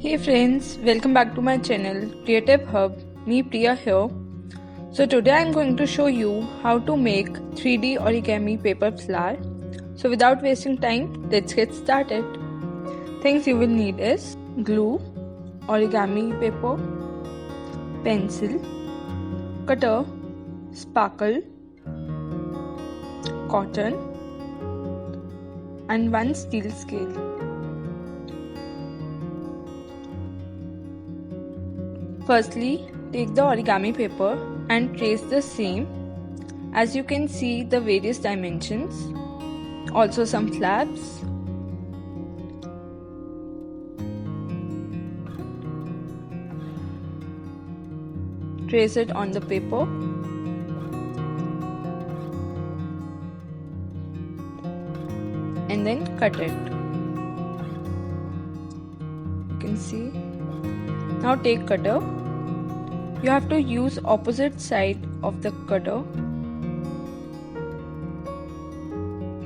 Hey friends, welcome back to my channel Creative Hub. Me Priya here. So today I'm going to show you how to make 3D origami paper flower. So without wasting time, let's get started. Things you will need is glue, origami paper, pencil, cutter, sparkle, cotton and one steel scale. Firstly, take the origami paper and trace the seam. As you can see the various dimensions, also some flaps. Trace it on the paper. And then cut it. You can see. Now take cutter. You have to use opposite side of the cutter.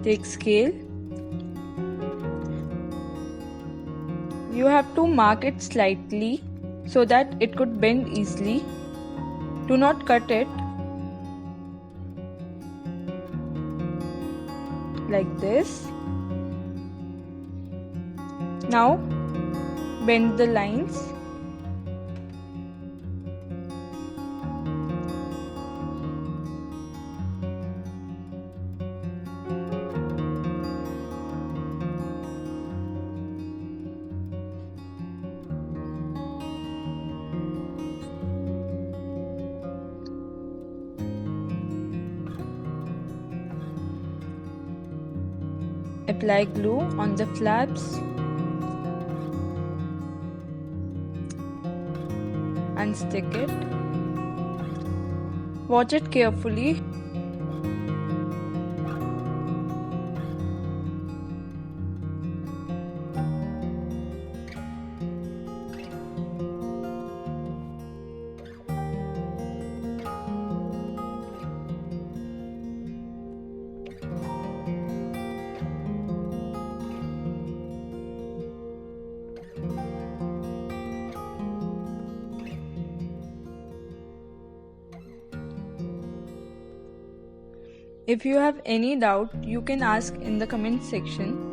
Take scale. You have to mark it slightly so that it could bend easily. Do not cut it like this. Now bend the lines. Apply glue on the flaps and stick it. Watch it carefully. If you have any doubt, you can ask in the comment section.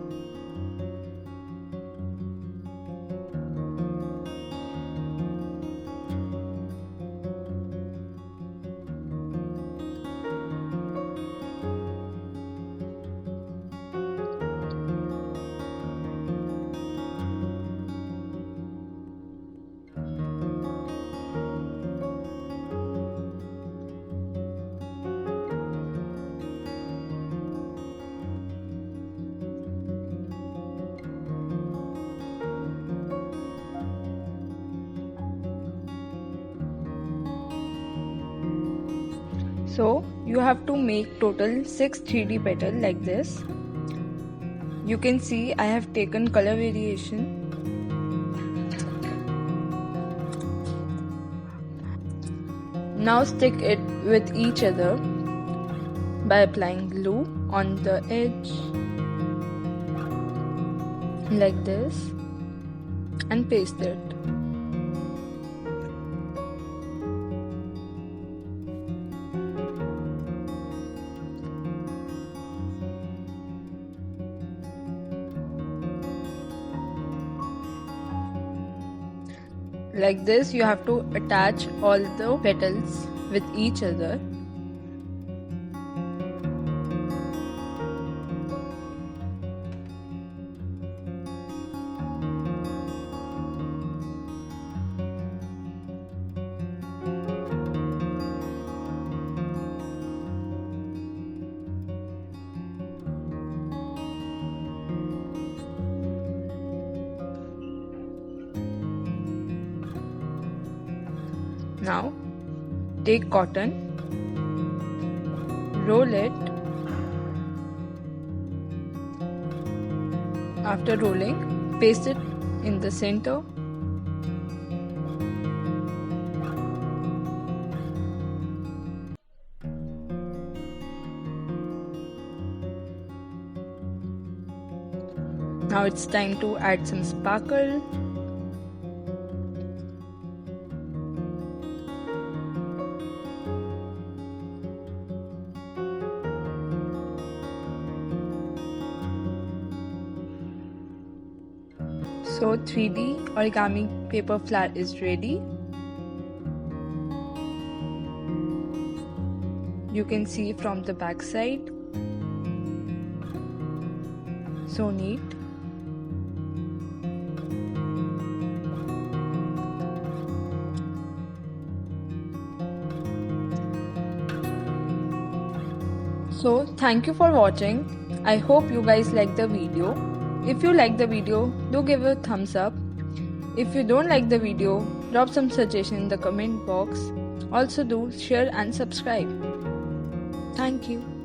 So you have to make total 6 3D petals like this. You can see I have taken color variation. Now stick it with each other by applying glue on the edge like this and paste it. Like this, you have to attach all the petals with each other. Now take cotton, roll it. After rolling, paste it in the center. Now it's time to add some sparkle. So 3D origami paper flower is ready. You can see from the back side. So neat. So thank you for watching. I hope you guys like the video. If you like the video, do give a thumbs up. If you don't like the video, drop some suggestion in the comment box. Also do share and subscribe. Thank you.